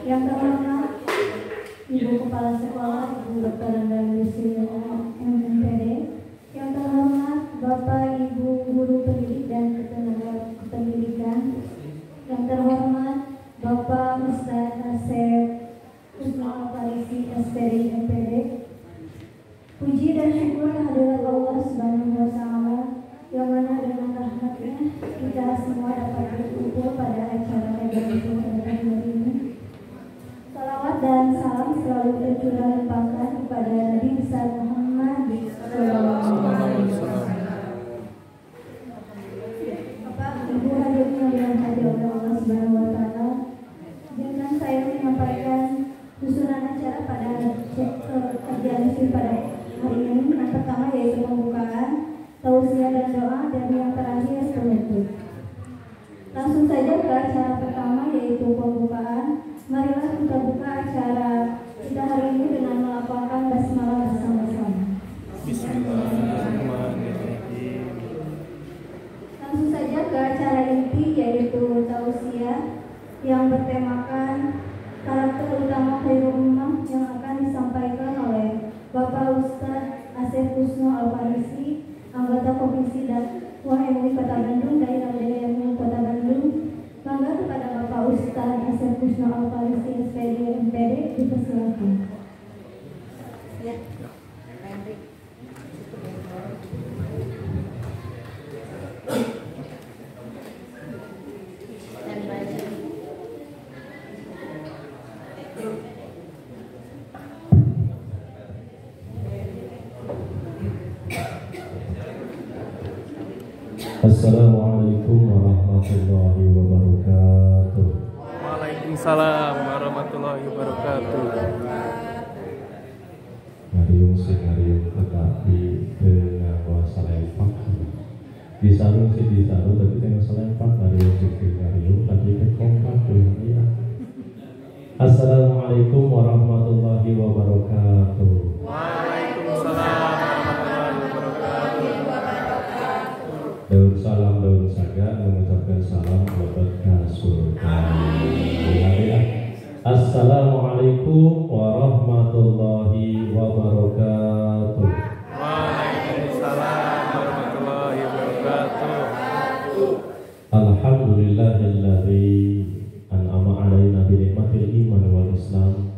Yang terhormat Ibu Kepala Sekolah, Ibu Dr. Andalusi MPD. Yang terhormat Bapak Ibu Guru Pendidik dan Ketenaga Kependidikan. Yang terhormat Bapak Ustadz Asep Kusno Al-Farisi SPD MPD. Puji dan syukur kehadirat Allah Subhanahu wa Ta'ala, yang mana dengan rahmatnya kita semua dapat berkumpul pada acara kajian pada hari ini. Salawat dan salam selalu tercurah limpahkan kepada Nabi besar Muhammad sallallahu alaihi wasallam. Bapak Ibu hadirin yang dirahmati oleh Allah Subhanahu wa Ta'ala, dengan saya menyampaikan susunan acara pada kajian pada hari ini. Yang pertama yaitu pembukaan, tausiah dan doa, dan yang terakhir penutup. Langsung saja ke acara pertama yaitu pembukaan. Marilah kita buka acara kita hari ini dengan melafalkan basmalah bersama-sama. Bismillahirrahmanirrahim. Langsung saja ke acara inti yaitu tausiah yang bertemakan karakter utama khairul ummah, yang akan disampaikan oleh Bapak Ustadz Asep Kusno Al-Farisi, anggota Komisi Dakwah MUI Kota Bandung, Daerah MUI Kota Bandung. Bangga kepada Bapak Ustadz Asep Kusno Al-Farisi SPD MPD, dipersilakan. Ya. Assalamualaikum warahmatullahi wabarakatuh. Waalaikumsalam warahmatullahi wabarakatuh. Mariung singariung tetapi dengan kuasa lempak. Disarung sih disarung tapi dengan selempak. Mariung singariung tapi kekompak dunia. Assalamualaikum warahmatullahi wabarakatuh. Waalaikumsalam warahmatullahi wabarakatuh. Daun salam daun saga mengucapkan salam buat surga. Assalamualaikum warahmatullahi wabarakatuh. Waalaikumsalam warahmatullahi wabarakatuh. Alhamdulillahilladzi an'ama 'alaina bi nikmatil iman wal islam.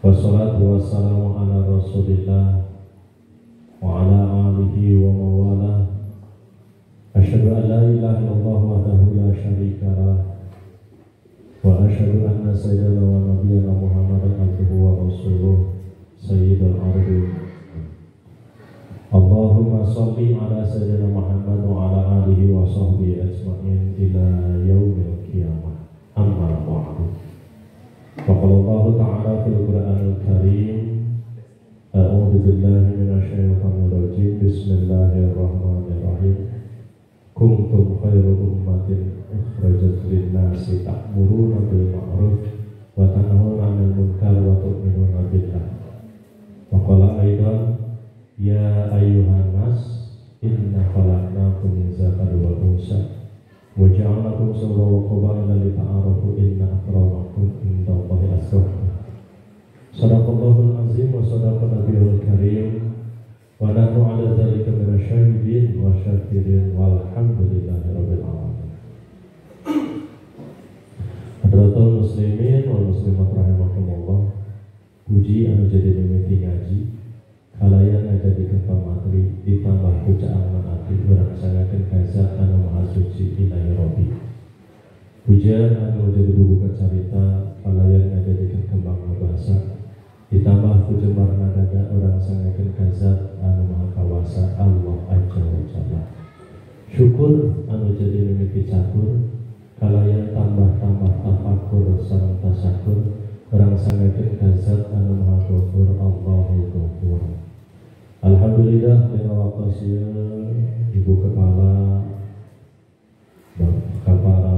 Wassalatu wassalamu ala Rasulillah wa ala alihi wa mawalah. Asyhadu an la ilaha illallah wahdahu la syarika lah, wa asyhadu anna sayyidana wa nabiyyana Muhammadan abduhu wa rasuluh sayyidul ardi. Allahumma shalli ala sayyidina Muhammad wa ala alihi wa sahbihi ajma'in ila yaumil qiyamah. Amma ba'du. Wa qala Allah ta'ala fil Qur'anil Karim, a'udzu billahi minasyaitonir rajim. Bismillahirrahmanirrahim. Kuntum khairu ummatin ukhrajat lin-nasi ta'muruna bil ma'ruf wa tanhauna 'anil munkar wa tu'minuna billah. Wa qala aidan ya ayyuhan nas inna khalaqnakum min dzakarin wa unsa wa ja'alnakum shu'uban wa qabaila lita'arafu inna akramakum indallahi atqakum. Shadaqallahul azim wa shadaqa nabiyul karim. Wa nahnu 'ala dzalika minasyahidin wa syakirin walhamdulillahi rabbil alamin. Hadratul muslimin wal muslimat rahimakumullah. Puji anu jadi mimiti ngaji, kalayan jadi kepamatri ditambah pucaan manati merangsanakeun kaisa anu maha suci ilahi rabbi. Pujian anu jadi bubuka carita, kalayan jadi kembang bahasa ditambah kujembar nadaga orang sangakeun kazat anu maha kawasa Allah azza wa jalla. Syukur anu jadi mimiti catur, kalayan tambah-tambah tafakur sareng tasakur orang sangakeun kazat anu maha ghafur Allahul ghafur. Alhamdulillah dengan waktu Ibu Kepala Kepala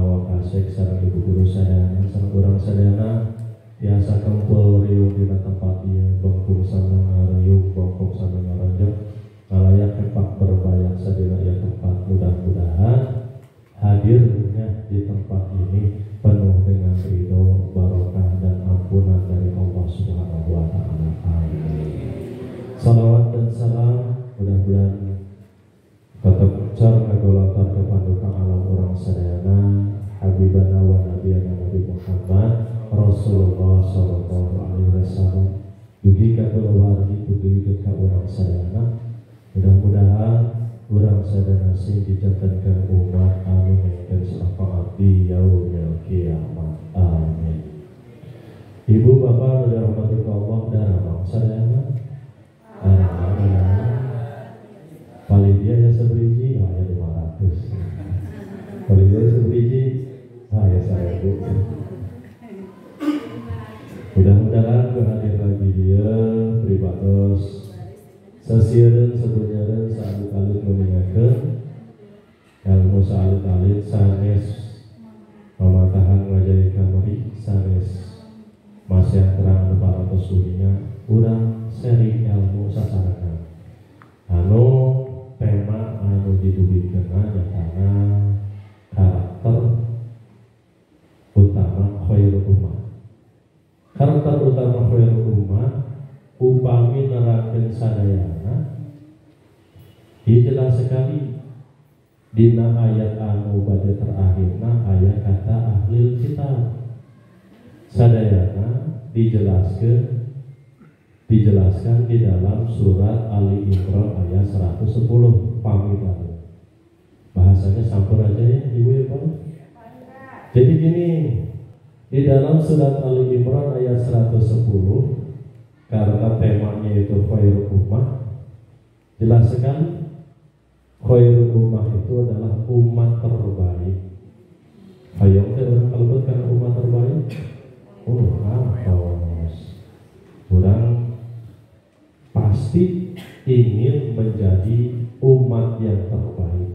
Kapolsek sareng Ibu Guru sadayana sareng urang sadayana tiasa kempul riuh dina tempat ieu bengkung sambil ngariuh bongkok sambil ngaranjak ngalayak kepak berbayang sadina ieu tempat. Mudah-mudahan hadirnya di tempat ini penuh dengan ridho, barokah dan ampunan dari Allah Subhanahu wa taala. Amin. Salawat dan salam mudah-mudahan tetap car ngagolatar kepaduka alam orang sadayana habibana wa nabiyana Nabi Muhammad Rasulullah sallallahu alaihi wasallam. Dugi ka keluargi dugi ka orang sadayana. Mudah-mudahan urang sadana sing dicatatkeun umat anu ngengkeun syafaat di yaumil kiamat. Amin. Ibu bapak dirahmati Allah dalam sadayana. Paling dia ya seberiji, ya 500. Paling dia seberiji, ya saya bu. Mudah-mudahan berhadir lagi dia pribados sesieureun sebenarnya salit-alit mengingatkan ilmu salit-alit sanes pematahan ngajai kamari sanes masih terang para pesulinya urang seri ilmu sasarakan anu tema anu didugikeun nyatana karakter utama khairul ummah. Karakter utama khairul ummah upami nerakeun sadayana jelas sekali dina ayat anu bade terakhirna ayat kata ahlul kitab. Sadayana dijelaskan di dalam surat Ali Imran ayat 110 pamitan. Bahasanya sampur aja ya Ibu ya Pak. Jadi gini, di dalam surat Ali Imran ayat 110 karena temanya itu khairul ummah, jelas sekali khairul ummah itu adalah umat terbaik. Ayo kita kalau karena umat terbaik, kurang pasti ingin menjadi umat yang terbaik.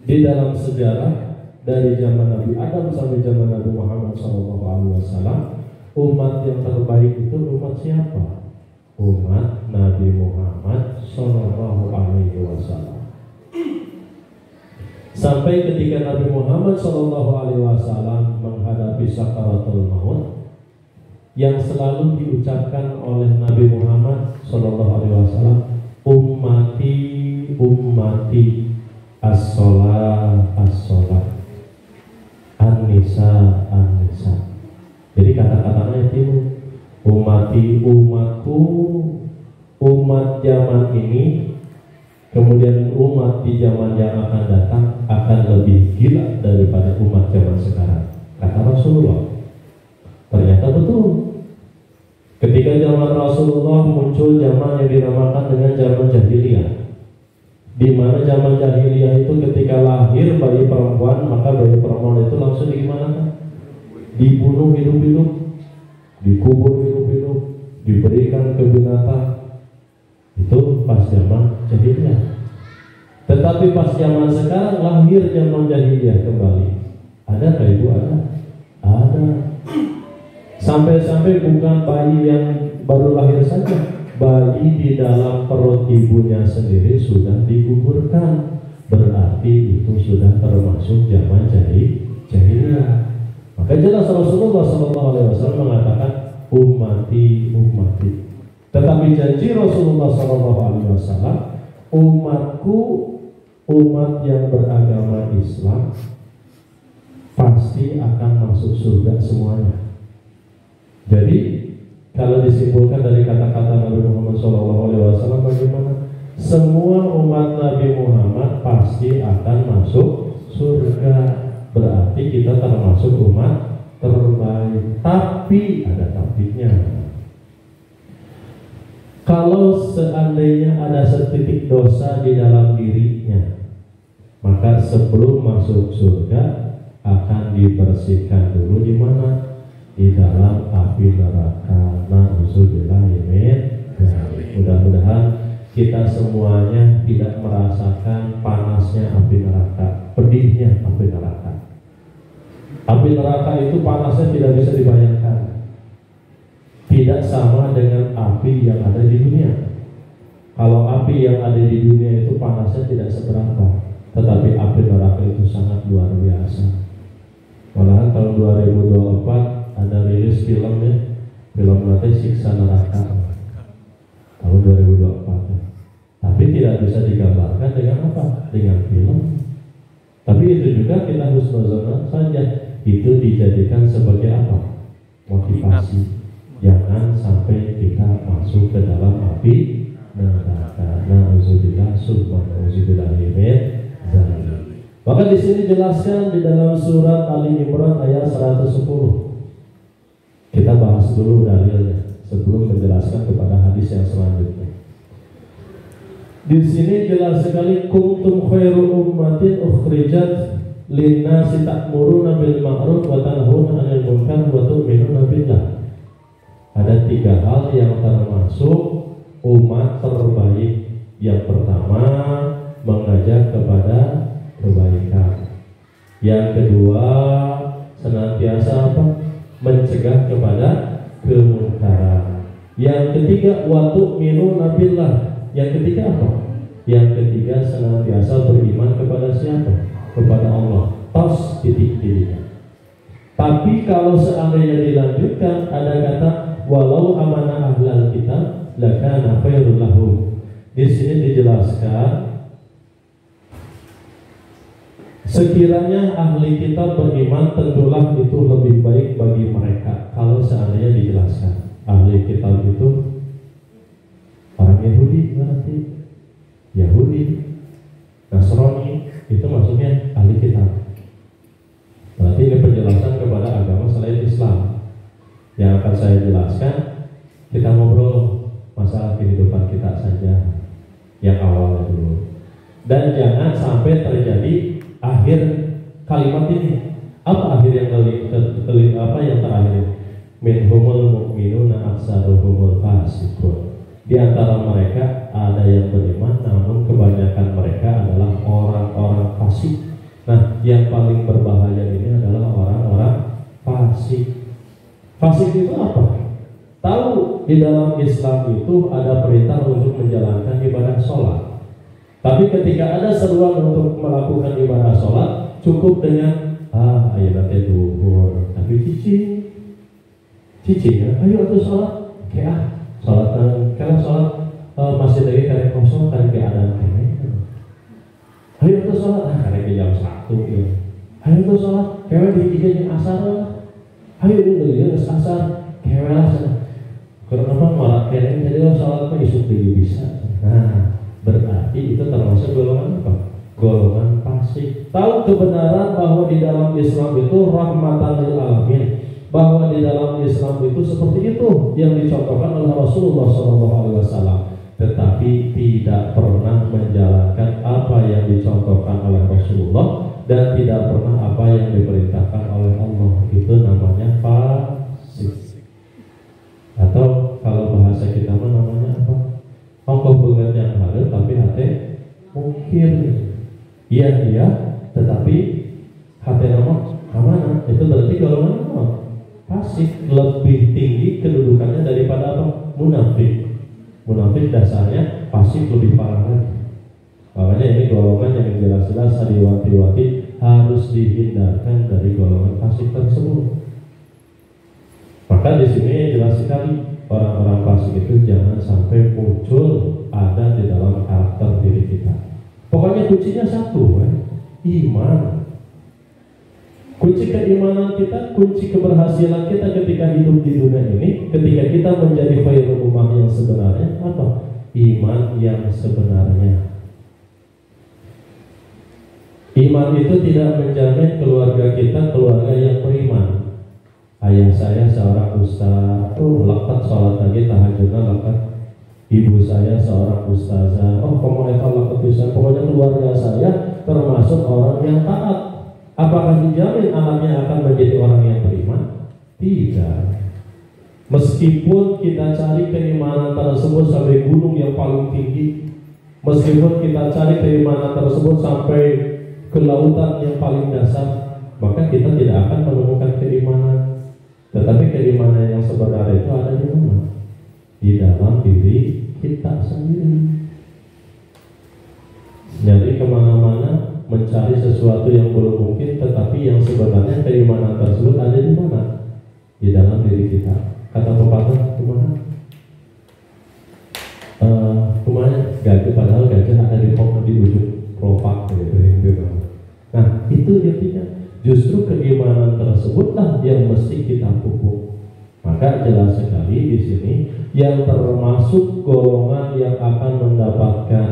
Di dalam sejarah dari zaman Nabi Adam sampai zaman Nabi Muhammad SAW, umat yang terbaik itu umat siapa? Umat Nabi Muhammad SAW. Sampai ketika Nabi Muhammad SAW menghadapi sakaratul maut, yang selalu diucapkan oleh Nabi Muhammad SAW, ummati ummati as-sholat as-sholat, an-nisa an-nisa. Jadi kata-katanya itu ummati umatku, umat zaman ini, kemudian umat di zaman yang akan datang akan lebih gila daripada umat zaman sekarang, kata Rasulullah. Ternyata betul. Ketika zaman Rasulullah muncul zaman yang dinamakan dengan zaman jahiliyah, di mana zaman jahiliyah itu ketika lahir bayi perempuan, maka bayi perempuan itu langsung digimanakan? Dibunuh hidup-hidup, dikubur hidup-hidup, diberikan ke binatang. Itu pas zaman jahiliyah. Tetapi pas zaman sekarang lahir zaman jahiliyah kembali. Adakah Ibu? Ada. Sampai-sampai bukan bayi yang baru lahir saja, bayi di dalam perut ibunya sendiri sudah digugurkan. Berarti itu sudah termasuk zaman jahiliyah. Maka jelas Rasulullah SAW mengatakan ummati ummati. Tetapi janji Rasulullah SAW, umatku, umat yang beragama Islam pasti akan masuk surga semuanya. Jadi kalau disimpulkan dari kata-kata Nabi Muhammad SAW, bagaimana? Semua umat Nabi Muhammad pasti akan masuk surga. Berarti kita termasuk umat terbaik. Tapi ada tapinya. Kalau seandainya ada setitik dosa di dalam dirinya, maka sebelum masuk surga akan dibersihkan dulu di mana? Di dalam api neraka. Na'udzubillah min dzalik. Mudah-mudahan kita semuanya tidak merasakan panasnya api neraka, pedihnya api neraka. Api neraka itu panasnya tidak bisa dibayangkan. Tidak sama dengan api yang ada di dunia. Kalau api yang ada di dunia itu panasnya tidak seberapa, tetapi api neraka itu sangat luar biasa. Malahan tahun 2024 ada rilis filmnya, film nanti Siksa Neraka tahun 2024 ya. Tapi tidak bisa digambarkan dengan apa? Dengan film. Tapi itu juga kita husnuzon saja, itu dijadikan sebagai apa? Motivasi. Jangan sampai kita masuk ke dalam api neraka. Na'udzubillah, subhanallah, maka di sini jelaskan di dalam surat Ali Imran ayat 110. Kita bahas dulu dalilnya sebelum menjelaskan kepada hadis yang selanjutnya. Di sini jelas sekali, kuntum khairu ummatin ukhrijat linnasi ta'muruna bil ma'ruf wa tanhauna 'anil munkar wa tu'minuna billah. Ada 3 hal yang termasuk umat terbaik. Yang pertama, mengajak kepada kebaikan. Yang kedua, senantiasa apa? Mencegah kepada kemungkaran. Yang ketiga, wa tu'minuna billah. Yang ketiga apa? Yang ketiga, senantiasa beriman kepada siapa? Kepada Allah. Tos titik-titiknya. Tapi kalau seandainya dilanjutkan, ada kata walau amanah ahlal kitab lakana khairul lahum. Di sini dijelaskan, sekiranya ahli kitab beriman tentulah itu lebih baik bagi mereka. Kalau seandainya dijelaskan ahli kitab itu orang Yahudi, berarti Yahudi, Nasrani, itu maksudnya ahli kitab. Berarti ini penjelasan kepada agama selain Islam. Yang akan saya jelaskan, kita ngobrol masalah kehidupan kita saja yang awalnya dulu. Dan jangan sampai terjadi akhir kalimat ini. Apa akhir yang terakhir? Minhumul mu'minuna aksaruhumul fasiqun. Di antara mereka ada yang beriman, namun kebanyakan mereka adalah orang-orang fasik. Nah, yang paling berbahaya ini adalah orang-orang fasik. Fasik itu apa? Tahu di dalam Islam itu ada perintah untuk menjalankan ibadah sholat. Tapi ketika ada seruan untuk melakukan ibadah sholat, cukup dengan ayatnya duhur. Tapi cicing ya, ayo tuh sholat. Kayak sholat, kalau sholat masih dari karek kosong, karek keadaan kayak. Ayo tuh sholat, karek jam 1 ya. Ayo tuh sholat, kayak di tiga asar. Ayo ini asar, kayak lah. Kenapa malah kayak jadi sholat mah isuk bisa. Nah, berarti itu termasuk golongan apa? Golongan fasik. Tahu kebenaran bahwa di dalam Islam itu rahmatan lil alamin, bahwa di dalam Islam itu seperti itu yang dicontohkan oleh Rasulullah SAW, tetapi tidak pernah menjalankan apa yang dicontohkan oleh Rasulullah dan tidak pernah apa yang diperintahkan oleh Allah. Itu namanya fasik. Atau kalau bahasa kita mah namanya apa? Ongkoh banget yang harus tapi hati mungkin iya tetapi hati nama mana? Itu berarti golongan apa? Fasik, lebih tinggi kedudukannya daripada apa? Munafik. Munafik dasarnya fasik lebih parah lagi. Makanya ini golongan yang jelas-jelas adiwati-wati harus dihindarkan dari golongan fasik tersebut. Maka di sini jelas sekali orang-orang fasik itu jangan sampai muncul ada di dalam karakter diri kita. Pokoknya kuncinya satu, iman. Kunci keimanan kita, kunci keberhasilan kita ketika hidup di dunia ini, ketika kita menjadi khairul ummah yang sebenarnya apa? Iman yang sebenarnya. Iman itu tidak menjamin keluarga kita keluarga yang beriman. Ayah saya seorang ustaz, lekat sholat lagi tahajudnya lekat. Ibu saya seorang ustazah, kamu lekat bisa. Pokoknya keluarga saya termasuk orang yang taat. Apakah dijamin anaknya akan menjadi orang yang beriman? Tidak. Meskipun kita cari keimanan tersebut sampai gunung yang paling tinggi, meskipun kita cari keimanan tersebut sampai ke lautan yang paling dasar, maka kita tidak akan menemukan keimanan. Tetapi keimanan yang sebenarnya itu ada di mana? Di dalam diri kita sendiri. Nyari kemana-mana, mencari sesuatu yang belum mungkin, tetapi yang sebenarnya keimanan tersebut ada di mana? Di dalam diri kita. Kata pepatah kemana? Kemana? Gajah, padahal gajah ada di ujung kelopak gitu. Nah, itu intinya. Justru keimanan tersebutlah yang mesti kita pupuk. Maka jelas sekali di sini yang termasuk golongan yang akan mendapatkan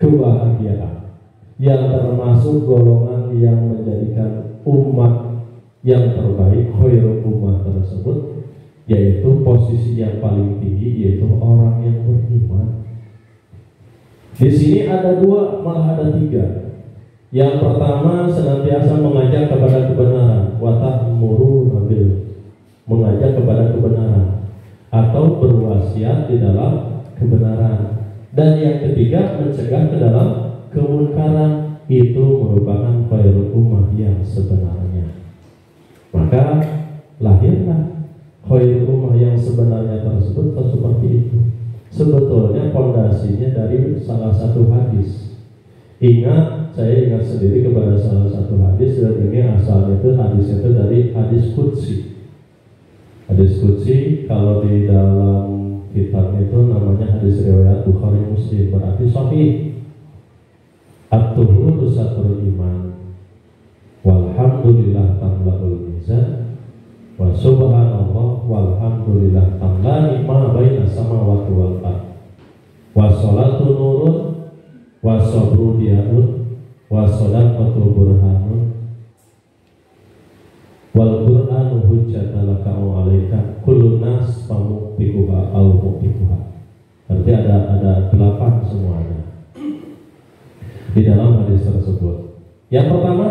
kebahagiaan, yang termasuk golongan yang menjadikan umat yang terbaik, khairul ummah tersebut, yaitu posisi yang paling tinggi, yaitu orang yang beriman. Di sini ada dua, malah ada tiga. Yang pertama, senantiasa mengajak kepada kebenaran, wa ta'muru bil, mengajak kepada kebenaran atau berwasiat di dalam kebenaran. Dan yang ketiga, mencegah ke dalam kemunkaran. Itu merupakan khairul ummah yang sebenarnya. Maka lahirlah khairul ummah yang sebenarnya tersebut seperti itu. Sebetulnya fondasinya dari salah satu hadis. Saya ingat sendiri kepada salah satu hadis, dan ini asalnya itu hadis itu dari hadis qudsi. Hadis qudsi kalau di dalam kitab itu namanya hadis riwayat Bukhari Muslim, berarti sahih. At-tuhuru satrul iman, walhamdulillah tamla'ul mizan, wa subhanallah walhamdulillah tamlani ma baina samawati wal ardh, wa sholatu nurun, wa sabru diyanun, wa sholatu burhanun, wal qur'anu hujjatan laka wa alaika kullu nas pamuktiquha au muktiquha. Berarti ada 8 semuanya di dalam hadis tersebut. Yang pertama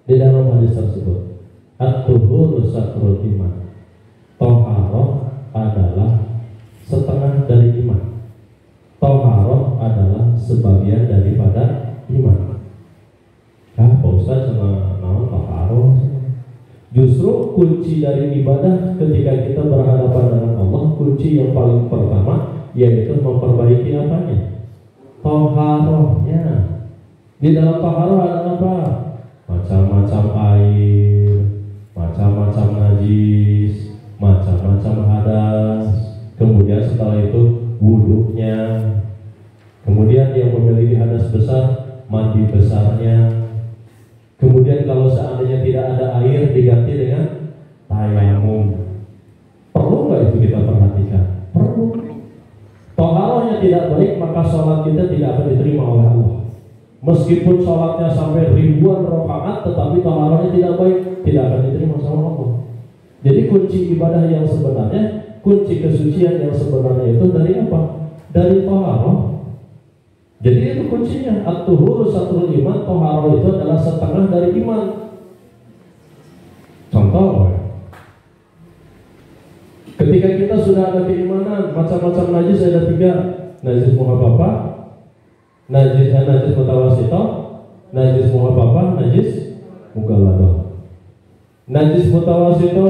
di dalam hadis tersebut, at-tuhuru satrul iman, toharoh adalah setengah dari iman. Toharoh adalah sebagian daripada iman. Pak Ustaz sama naon toharoh? Justru kunci dari ibadah ketika kita berhadapan dengan Allah, kunci yang paling pertama yaitu memperbaiki apanya? Toharohnya. Di dalam toharoh ada apa? Macam-macam air, macam-macam najis, macam-macam hadas. Kemudian setelah itu wudhunya. Kemudian yang memiliki hadas besar, mandi besarnya. Kemudian kalau seandainya tidak ada air, diganti dengan tayamum. Perlu nggak itu kita perhatikan? Perlu. Toharohnya tidak baik, maka sholat kita tidak akan diterima oleh Allah. Meskipun sholatnya sampai ribuan rakaat, tetapi toharohnya tidak baik, tidak akan diterima sama Allah. Jadi kunci ibadah yang sebenarnya, kunci kesucian yang sebenarnya itu dari apa? Dari toharoh. Jadi itu kuncinya. At-tuhuru satrul iman, toharoh itu adalah setengah dari iman. Contoh, ketika kita sudah ada keimanan, macam-macam najis ada 3. Najis muhababah, najis mutawasito, najis muhababah, najis mughalladah. Najis mutawasito,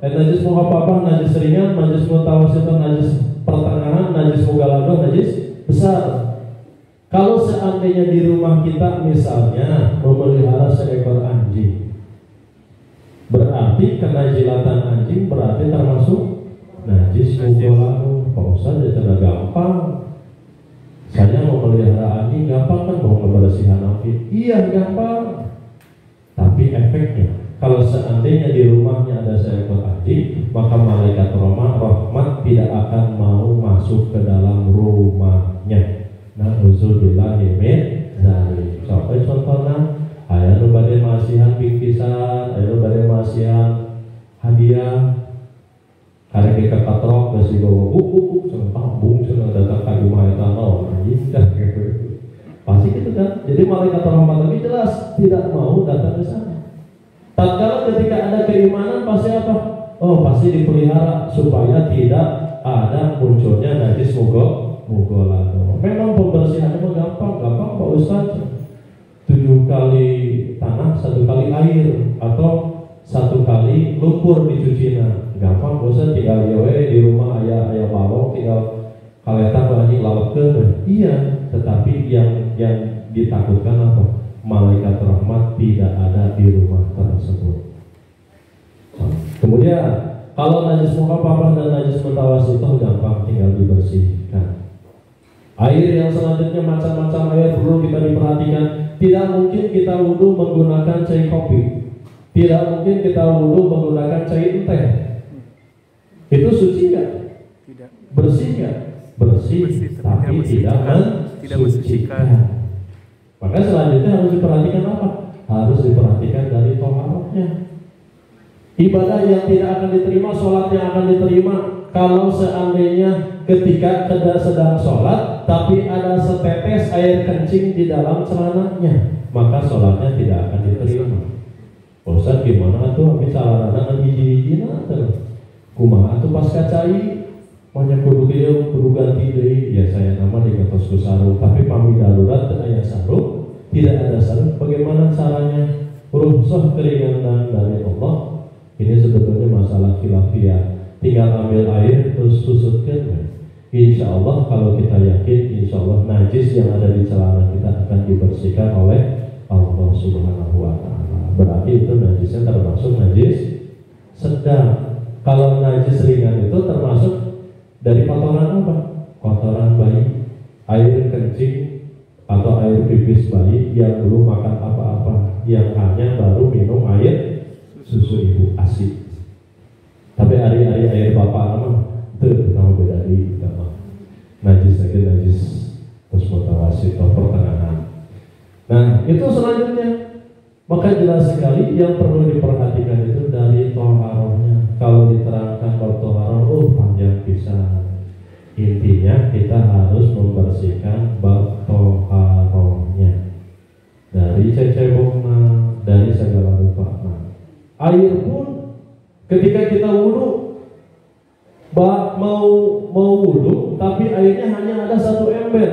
najis muhababah, najis ringan, najis mutawasito, najis pertengahan, najis mughalladah, najis besar. Kalau seandainya di rumah kita misalnya memelihara seekor anjing, berarti kenajilatan anjing berarti termasuk najis mughalladah. Pak Ustaz, cara gampang. Saya mau melihara anjing gampang kan, mau ngebersihan anjing? Iya gampang. Tapi efeknya, kalau seandainya di rumahnya ada seekor anjing, maka malaikat rahmat tidak akan mau masuk ke dalam rumahnya. Na'udzubillahi min dzalik. Sampai contohnya, aya nu bade masihan bingkisan, aya nu bade masihan hadiah. Karek ke katrok geus dibawa buk cenah tambung cenah datang ka rumah eta naon anjing gitu. Pasti gitu kan. Jadi malaikat rahmat ini jelas tidak mau datang ke sana. Tatkala ketika ada keimanan pasti apa? Oh, pasti dipelihara supaya tidak ada munculnya najis mughalladah. Memang pembersihannya gampang Pak Ustaz. 7 7 kali tanah, 1 kali air, atau 1 kali lumpur dicucina. Gampang, bosan tinggal di rumah ayah balong, tinggal kaletan anjing lawakkeun. Iya, tetapi yang ditakutkan apa? Malaikat rahmat tidak ada di rumah tersebut. Kemudian kalau najis mukhaffafah dan najis mutawassithah gampang, tinggal dibersihkan. Air yang selanjutnya macam-macam air perlu kita diperhatikan. Tidak mungkin kita wudhu menggunakan cai kopi. Tidak mungkin kita wudhu menggunakan cai teh. Itu suci nggak? Tidak. Bersih nggak? Bersih, tapi tidak mensucikan. Maka selanjutnya harus diperhatikan apa? Harus diperhatikan dari toharohnya. Ibadah yang tidak akan diterima, sholat yang akan diterima, kalau seandainya ketika sedang sholat tapi ada setetes air kencing di dalam celananya, maka sholatnya tidak akan diterima. Ustaz gimana tuh? Habis salah hiji-hiji nanti kumaha tuh pas kacai banyak kudu ganti deui. Ya saya nama digatosku sarung, tapi pami darurat teu aya sarung, tidak ada sarung, bagaimana caranya? Rukhsah keringanan dari Allah. Ini sebetulnya masalah khilafiyah. Tinggal ambil air terus susutkan. Insya Allah kalau kita yakin, insya Allah najis yang ada di celana kita akan dibersihkan oleh Allah Subhanahu Wa Taala. Berarti itu najisnya termasuk najis sedang. Kalau najis ringan itu termasuk dari kotoran apa? Kotoran bayi, air kencing atau air pipis bayi yang belum makan apa-apa, yang hanya baru minum air susu ibu ASI. Tapi hari-hari air bapak nama itu nama beda di nama najis lagi najis terus mutawassithah pertengahan. Nah itu selanjutnya, maka jelas sekali yang perlu diperhatikan itu dari toharohnya. Kalau diterangkan bab toharoh, panjang pisan. Intinya kita harus membersihkan bab toharohnya dari cecebongna, dari segala rupa. Air pun ketika kita wudhu, mau wudhu tapi airnya hanya ada 1 ember,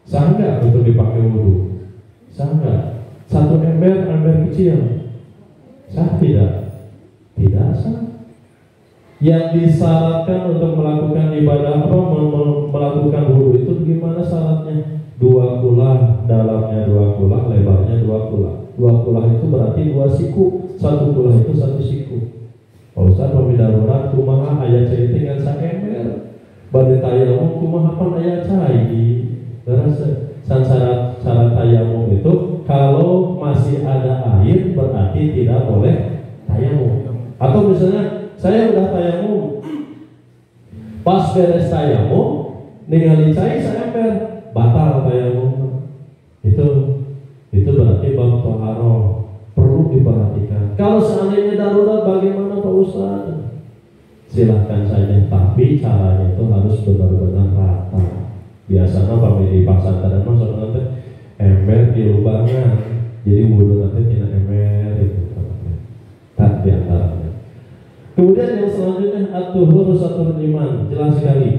sah nggak untuk dipakai wudhu? Sah nggak? 1 ember kecil, sah tidak? Tidak sah. Yang disyaratkan untuk melakukan ibadah melakukan wudhu itu gimana syaratnya? 2 kulah, dalamnya 2 kulah, lebarnya 2 kulah. 2 kulah itu berarti 2 siku. 1 kulah itu 1 siku. Pak Ustaz pemidarurat kumaha aya cai tinggal saember. Bade tayamum kumaha pan aya cai. Syarat tayamum itu kalau masih ada air berarti tidak boleh tayamum. Atau misalnya saya udah tayamum, pas beres tayamum ningali cai saember, batal tayamum. Itu berarti bab toharoh perlu diperhatikan. Kalau seandainya darurat bagaimana Pak Ustaz? Silahkan saja, tapi caranya itu harus benar-benar rata. Biasanya kami di pasar dan masuk nanti ember di lubangan, jadi wudhu nanti tidak ember itu. Tak di antaranya. Kemudian yang selanjutnya at-tuhur satrul iman, jelas sekali.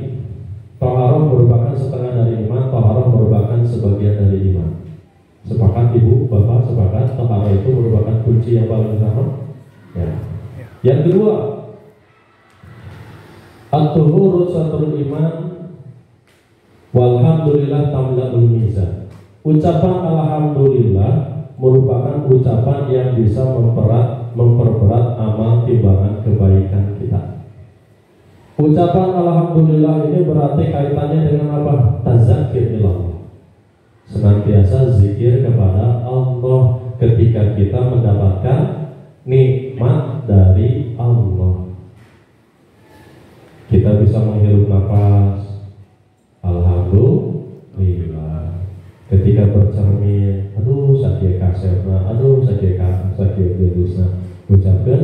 Toharoh merupakan setengah dari iman, toharoh merupakan sebagian dari iman. Sepakat ibu, bapak, sepakat toharoh itu merupakan kunci yang paling utama. Ya. Yang kedua, at-tuhur satrul iman, walhamdulillah tamla'ul mizan. Ucapan alhamdulillah merupakan ucapan yang bisa memperberat amal timbangan kebaikan kita. Ucapan alhamdulillah ini berarti kaitannya dengan apa? Tazakir ilallah. Senantiasa zikir kepada Allah ketika kita mendapatkan nikmat dari Allah. Kita bisa menghirup nafas, alhamdulillah. Ketika bercermin, aduh sakit kasepna, aduh sakit gelusna, ucapkan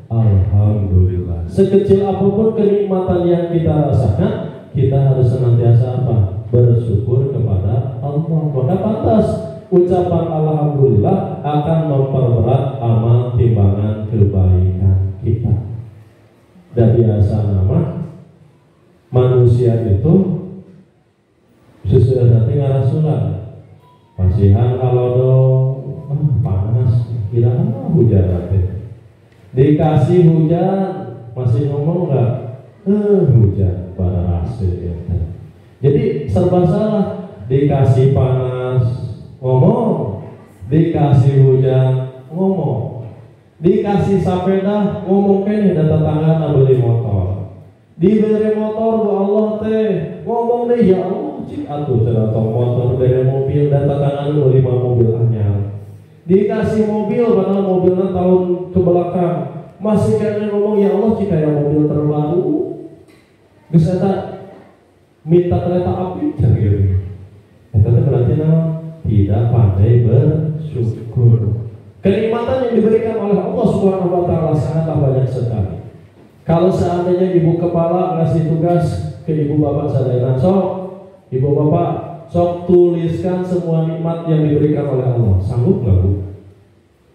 alhamdulillah. Sekecil apapun kenikmatan yang kita rasakan, kita harus senantiasa apa? Bersyukur kepada Allah. Maka pantas ucapan alhamdulillah akan memperberat amal timbangan kebaikan kita. Dan biasa nama manusia itu sesudah nanti ngarasulan Pasihan halodo, panas, kira hujan nanti. Dikasih hujan, masih ngomong nggak? Hujan pada hasil. Jadi serba salah. Dikasih panas, ngomong. Dikasih hujan, ngomong. Dikasih sepeda, ngomong kene dan tetangga beli motor. Diberi motor bu Allah teh, ngomong deh ya Allah, cik atuh cenah tong motor beri mobil dan tetangga beli mobil anyar. Dikasih mobil, padahal mobilnya tahun kebelakang, masih kene ngomong ya Allah cik kayak mobil terbaru. Bisa tak minta kereta api gitu. Itu berarti tidak pandai bersyukur. Kenikmatan yang diberikan oleh Allah Subhanahu wa taala sangatlah banyak sekali. Kalau seandainya ibu kepala ngasih tugas ke ibu bapak sadayana, sok ibu bapak sok tuliskan semua nikmat yang diberikan oleh Allah. Sanggup nggak bu?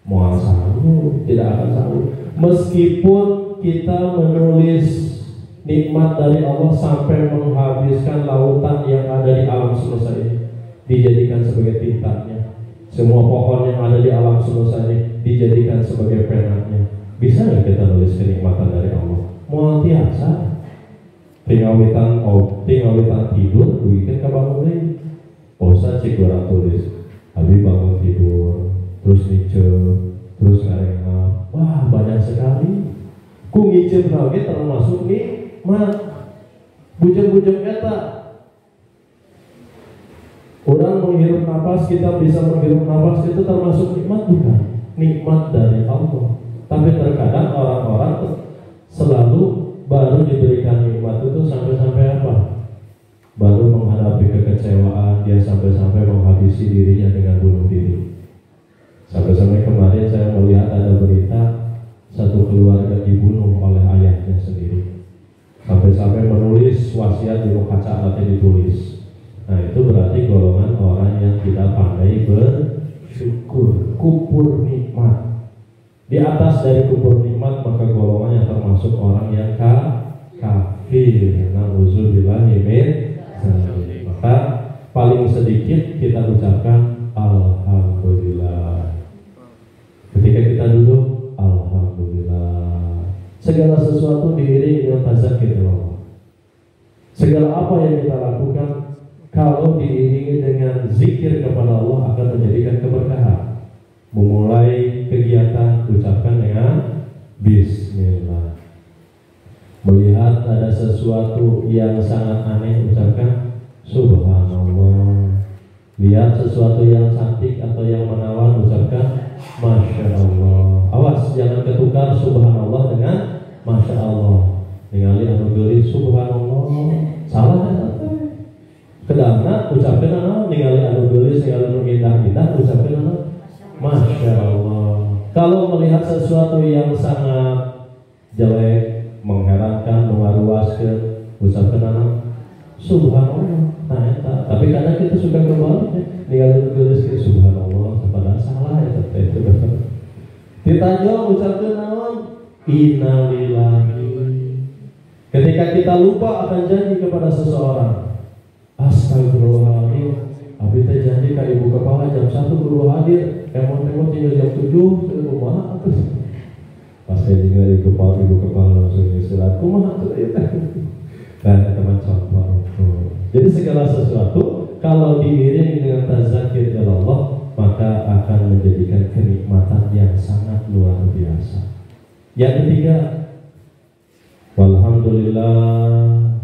Mau sanggup? Tidak akan sanggup. Meskipun kita menulis nikmat dari Allah sampai menghabiskan lautan yang ada di alam semesta ini, dijadikan sebagai tintanya. Semua pohon yang ada di alam semesta ini dijadikan sebagai penanya. Bisa nggak kita nulis kenikmatan dari Allah? Mau tiasa? Tinggal witan tidur, bikin kebangun deh. Bosan cik orang tulis. Habis bangun tidur, terus nyicep, terus ngarengap. Wah banyak sekali. Ku ngicep lagi termasuk nikmat. Bujeng-bujeng eta. Orang menghirup nafas, kita bisa menghirup nafas itu termasuk nikmat bukan? Nikmat dari Allah. Tapi terkadang orang-orang selalu baru diberikan nikmat itu sampai-sampai apa? Baru menghadapi kekecewaan, dia sampai-sampai menghabisi dirinya dengan bunuh diri. Sampai-sampai kemarin saya melihat ada berita satu keluarga dibunuh oleh ayahnya sendiri. Sampai-sampai menulis wasiat di kaca nanti ditulis. Nah itu berarti golongan orang yang tidak pandai bersyukur, kupur nikmat. Di atas dari kubur nikmat maka golongan yang termasuk orang yang kafir. Nauzubillahi min dzalik. Maka paling sedikit kita ucapkan alhamdulillah. Ketika kita duduk alhamdulillah. Segala sesuatu diiringi dengan tazkir Allah. Segala apa yang kita lakukan kalau diiringi dengan zikir kepada Allah akan menjadikan keberkahan. Memulai kegiatan ucapkan dengan bismillah. Melihat ada sesuatu yang sangat aneh ucapkan subhanallah. Lihat sesuatu yang cantik atau yang menawan ucapkan masya Allah. Awas jangan ketukar subhanallah dengan masya Allah. Ningali anu geuli subhanallah. Salah ya. Kedana ucapkan anu ningali anu geuli segala anu indah-indah ucapkan anu masya Allah. Kalau melihat sesuatu yang sangat jelek, mengherankan, mengaruaskan, ucapkan anak subhanallah. Nah, eta. Tapi kadang kita suka kembali ninggalin tulis ke subhanallah, padahal salah ya itu betul. Ditanya ucapkan naon innalillahi. Ketika kita lupa akan janji kepada seseorang, astagfirullahaladzim. Abi teh janji ka ibu kepala jam 1 guru hadir, emang tinggal jam 7 kumaha atuh. Pas saya tinggal ibu kepala langsung istirahat, kumaha atuh ieu teh. Nah, teman contoh. Jadi segala sesuatu kalau diiringi dengan tazakir Allah, maka akan menjadikan kenikmatan yang sangat luar biasa. Yang ketiga, walhamdulillah.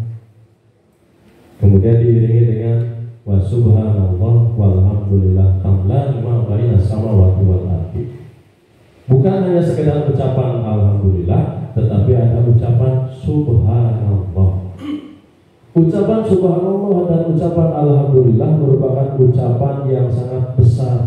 Kemudian diiringi dengan wa subhanallah walhamdulillah tamlan ma baina samawati wal ardi. Bukan hanya sekedar ucapan alhamdulillah, tetapi ada ucapan subhanallah. Ucapan subhanallah dan ucapan alhamdulillah merupakan ucapan yang sangat besar.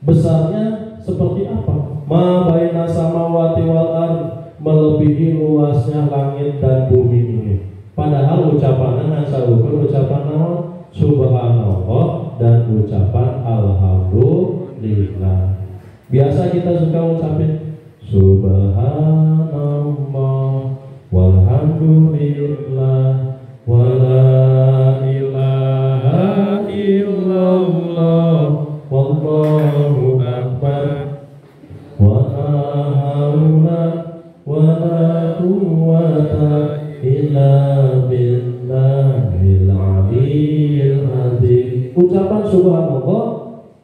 Besarnya seperti apa? Ma baina samawati wal ardi, melebihi luasnya langit dan bumi ini. Padahal ucapannya ngan saukur ucapan naon? Subhanallah dan ucapan alhamdulillah. Biasa kita suka ucapin subhanallah walhamdulillah wala ilaha illallah illallah wallahu akbar wa la haula wa la quwwata illa billahil aliyyil azim. Ucapan subhanallah,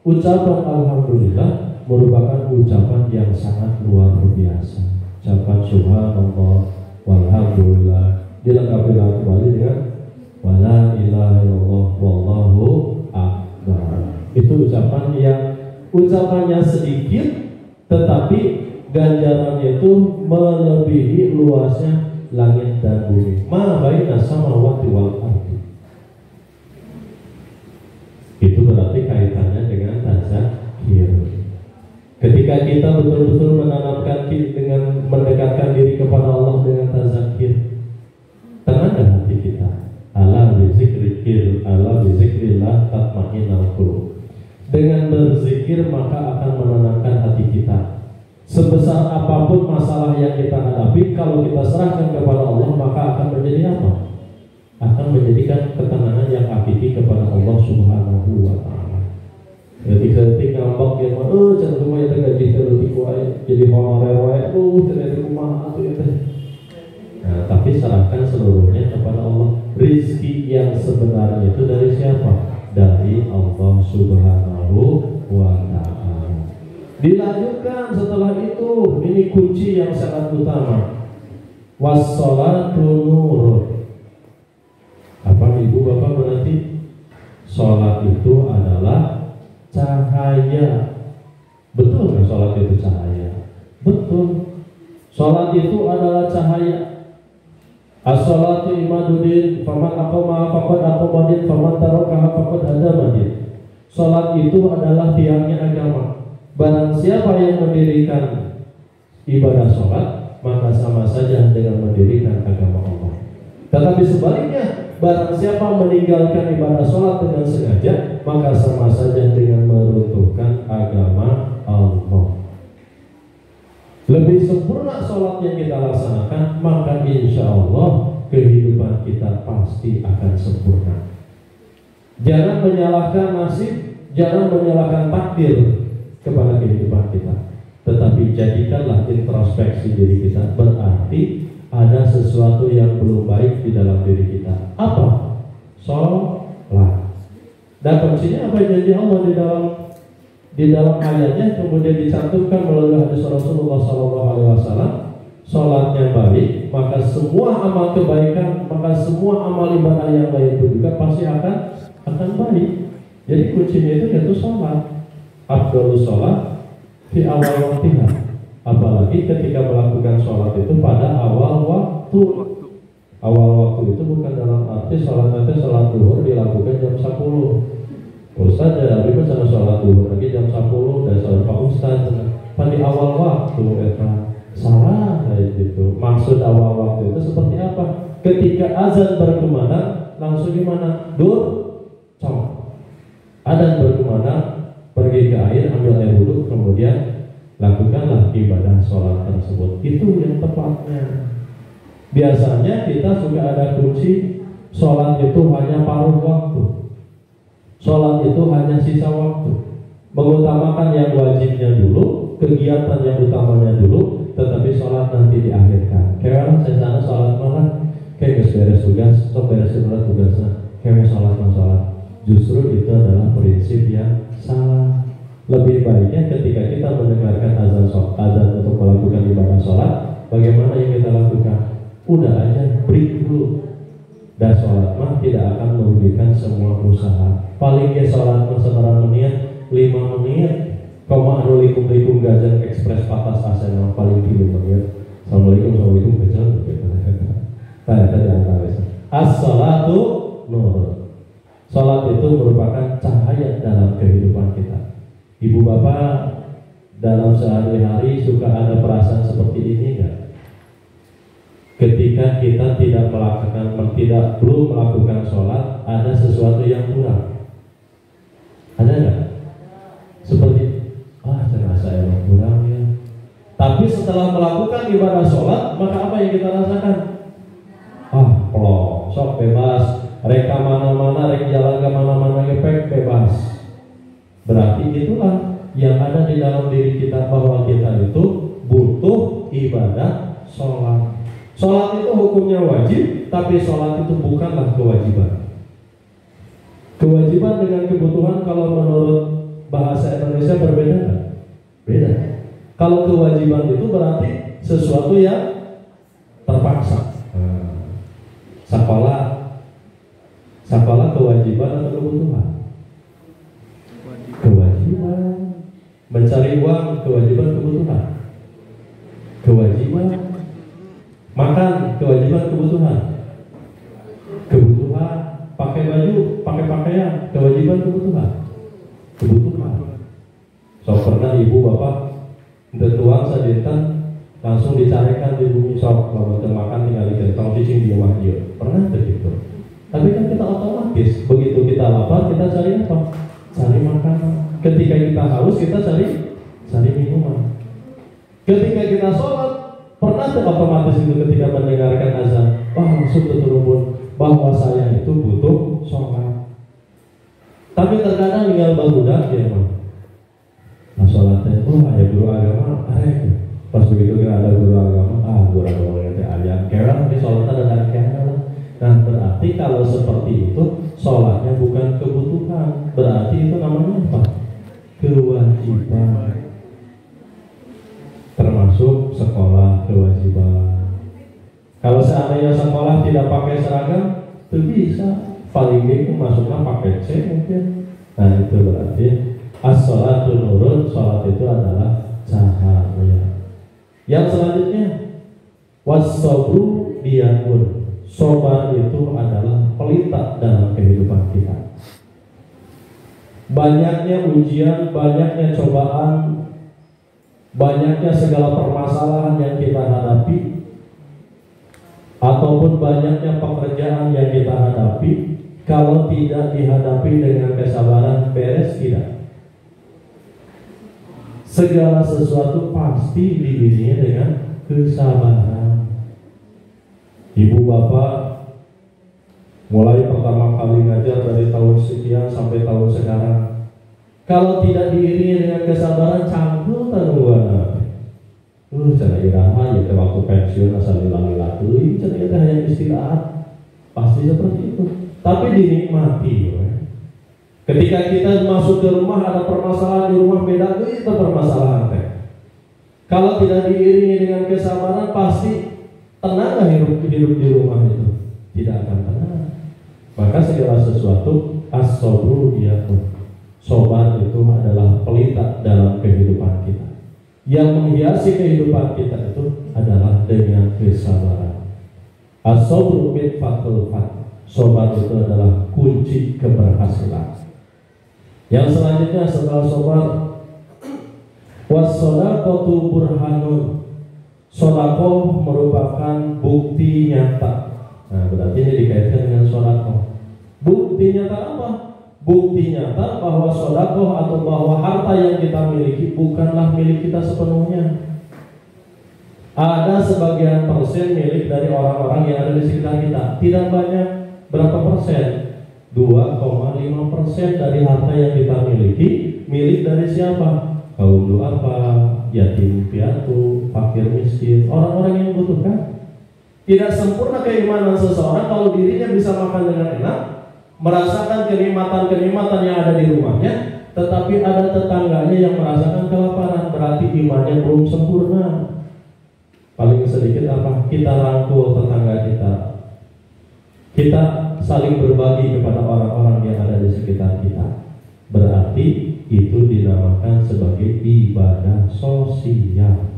ucapan alhamdulillah merupakan ucapan yang sangat luar biasa. Ucapan subhanallah walhamdulillah dilengkapi kembali dengan wala ilaha illallah wallahu akbar. Itu ucapan yang ucapannya sedikit tetapi ganjarannya itu melebihi luasnya langit dan bumi. Ma baina samawati wal ardi. Itu berarti kaitannya dengan tazakir. Ketika kita betul-betul menanamkan dengan mendekatkan diri kepada Allah dengan tazakir, tenangkan hati kita. Ala bizikrillah tatma'innul qulub. Dengan berzikir maka akan menenangkan hati kita. Sebesar apapun masalah yang kita hadapi, kalau kita serahkan kepada Allah, maka akan menjadi apa? Akan menjadikan ketenangan yang hakiki kepada Allah Subhanahu wa ta'ala. Jadi ketika ngambek ya mah jangan cuma ya gaji terlalu kuat jadi honorer wae ternyata kumaha atuh eta. Nah, tapi serahkan seluruhnya kepada Allah. Rizki yang sebenarnya itu dari siapa? Dari Allah Subhanahu wa ta'ala. Dilanjutkan setelah itu, ini kunci yang sangat utama. Wassalatu nur. Apa ibu bapak berarti? Salat itu adalah cahaya. Betul nggak salat itu cahaya? Betul. Salat itu adalah cahaya. As-salatu imaduddin, faman aqama faqad aqamadin, faman tarakaha faqad hadamadin. Salat itu adalah tiangnya agama. Barang siapa yang mendirikan ibadah sholat, maka sama saja dengan mendirikan agama Allah. Tetapi sebaliknya, barang siapa meninggalkan ibadah sholat dengan sengaja, maka sama saja dengan meruntuhkan agama Allah. Lebih sempurna sholat yang kita laksanakan, maka insya Allah kehidupan kita pasti akan sempurna. Jangan menyalahkan nasib, jangan menyalahkan takdir kepada kehidupan kita, tetapi jadikanlah introspeksi diri kita. Berarti ada sesuatu yang belum baik di dalam diri kita. Apa? Sholat. Dan kuncinya apa yang janji Allah di dalam ayatnya kemudian dicantumkan melalui hadis Rasulullah SAW. Sholatnya baik, maka semua amal kebaikan, maka semua amal ibadah yang lain itu juga pasti akan baik. Jadi kuncinya itu yaitu sholat. Afdhalus sholat di awal waktiha. Apalagi ketika melakukan sholat itu pada awal waktu. Awal waktu itu bukan dalam arti sholat nanti sholat duhur dilakukan jam 10. Ustaz ya, tapi sama sholat duhur lagi jam 10 dan sholat Pak Ustaz. Pada awal waktu eta salah kayak gitu. Maksud awal waktu itu seperti apa? Ketika azan berkumandang langsung gimana? Cong. Azan berkumandang, pergi ke air, ambil air wudhu, kemudian lakukanlah ibadah sholat tersebut. Itu yang tepatnya. Biasanya kita suka ada kunci sholat itu hanya paruh waktu, sholat itu hanya sisa waktu. Mengutamakan yang wajibnya dulu, kegiatan yang utamanya dulu, tetapi sholat nanti diakhirkan. Kayak saya sana sholat malam, kayak beres tugas, beres tugasnya, kayak sholat. Justru itu adalah prinsip yang salah. Lebih baiknya ketika kita mendengarkan azan untuk melakukan ibadah sholat, bagaimana yang kita lakukan? Udah aja break dulu. Dan sholat mah tidak akan merugikan semua usaha. Palingnya sholat mah sebenarnya menit, 5 menit. Koma anulikum gajah ekspres patas asen paling 3 menit. Assalamualaikum gajah. Tadi antara as-salatu nur. Salat itu merupakan cahaya dalam kehidupan kita. Ibu bapak dalam sehari-hari suka ada perasaan seperti ini enggak? Ketika kita belum melakukan sholat, ada sesuatu yang kurang. Ada enggak? Seperti terasa emang kurang ya. Tapi setelah melakukan ibadah sholat, maka apa yang kita rasakan? Plong, sok bebas. Reka mana-mana, rek jalan ke mana-mana ngepek bebas. Berarti itulah yang ada di dalam diri kita, bahwa kita itu butuh ibadah sholat. Sholat itu hukumnya wajib, tapi sholat itu bukanlah kewajiban. Kewajiban dengan kebutuhan kalau menurut bahasa Indonesia berbeda kan? Beda. Kalau kewajiban itu berarti sesuatu yang terpaksa. Sapalah kewajiban atau kebutuhan? Kewajiban. Mencari uang kewajiban, kebutuhan. Kewajiban. Makan kewajiban, kebutuhan. Kebutuhan. Pakai baju, pakai pakaian kewajiban, kebutuhan. Kebutuhan. So pernah ibu bapak bertuang sadetan langsung dicarikan di bumi sok, kalau makan tinggal dikentong cicing di rumah dia. Pernah begitu? Tapi kan kita otomatis begitu kita lapar kita cari apa? Cari makanan. Ketika kita haus kita cari minuman. Ketika kita sholat pernah tuh otomatis itu ketika mendengarkan azan, langsung terhubung bahwa saya itu butuh sholat. Tapi terkadang tinggal barudak ya mah. Nah sholatnya, ada guru agama, pas begitu nggak ada guru agama, guru agama yang ada kira tapi sholatnya ada kira. Nah berarti kalau seperti itu sholatnya bukan kebutuhan, berarti itu namanya apa? Kewajiban. Termasuk sekolah kewajiban. Kalau seandainya sekolah tidak pakai seragam, itu bisa. Paling itu masuknya pakai C mungkin. Nah itu berarti as-sholatu nurun, sholat itu adalah cahaya. Yang selanjutnya was-sabru diyakun. Sabar itu adalah pelita dalam kehidupan kita. Banyaknya ujian, banyaknya cobaan, banyaknya segala permasalahan yang kita hadapi, ataupun banyaknya pekerjaan yang kita hadapi, kalau tidak dihadapi dengan kesabaran, beres tidak. Segala sesuatu pasti diiringi dengan kesabaran. Ibu bapak mulai pertama kali ngajar dari tahun sekian sampai tahun sekarang, kalau tidak diiringi dengan kesabaran, canggung tanuan. Jangan iraha ya waktu pensiun asal hilang-hilang tuh, jangan iraha hanya istirahat. Pasti seperti itu. Tapi dinikmati. Ketika kita masuk ke rumah ada permasalahan di rumah, beda itu permasalahan teh. Kalau tidak diiringi dengan kesabaran, pasti tenang gak hidup di rumah itu? Tidak akan tenang. Maka segala sesuatu as-sabru diyakun. Sabar itu adalah pelita dalam kehidupan kita. Yang menghiasi kehidupan kita itu adalah dengan kesabaran. As-sabru mitfatul fath. Sabar itu adalah kunci keberhasilan. Yang selanjutnya setelah sabar, was-shadaqatu burhanun. Shadaqah merupakan bukti nyata. Nah, berarti ini dikaitkan dengan shadaqah. Bukti nyata apa? Bukti nyata bahwa shadaqah atau bahwa harta yang kita miliki bukanlah milik kita sepenuhnya. Ada sebagian persen milik dari orang-orang yang ada di sekitar kita. Tidak banyak. Berapa persen? 2,5% dari harta yang kita miliki milik dari siapa? Kaum duafa, yatim piatu, fakir miskin, orang-orang yang membutuhkan. Tidak sempurna keimanan seseorang kalau dirinya bisa makan dengan enak, merasakan kenikmatan-kenikmatan yang ada di rumahnya, tetapi ada tetangganya yang merasakan kelaparan, berarti imannya belum sempurna. Paling sedikit apa? Kita rangkul tetangga kita. Kita saling berbagi kepada orang-orang yang ada di sekitar kita. Berarti itu dinamakan sebagai ibadah sosial.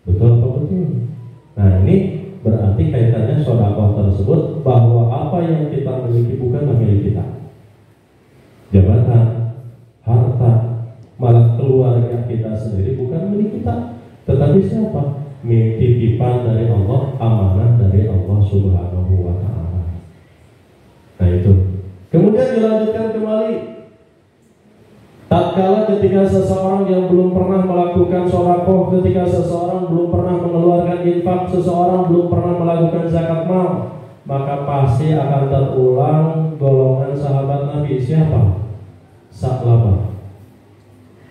Betul apa betul? Nah ini berarti kaitannya sedekah tersebut bahwa apa yang kita miliki bukanlah milik kita. Jabatan, harta, malah keluarga kita sendiri bukan milik kita. Tetapi siapa? Titipan dari Allah, amanah dari Allah Subhanahu wa Ta'ala. Nah itu. Kemudian dilanjutkan kembali. Tatkala ketika seseorang yang belum pernah melakukan sedekah, ketika seseorang belum pernah mengeluarkan infak, seseorang belum pernah melakukan zakat mal, maka pasti akan terulang golongan sahabat Nabi. Siapa? Sa'labah.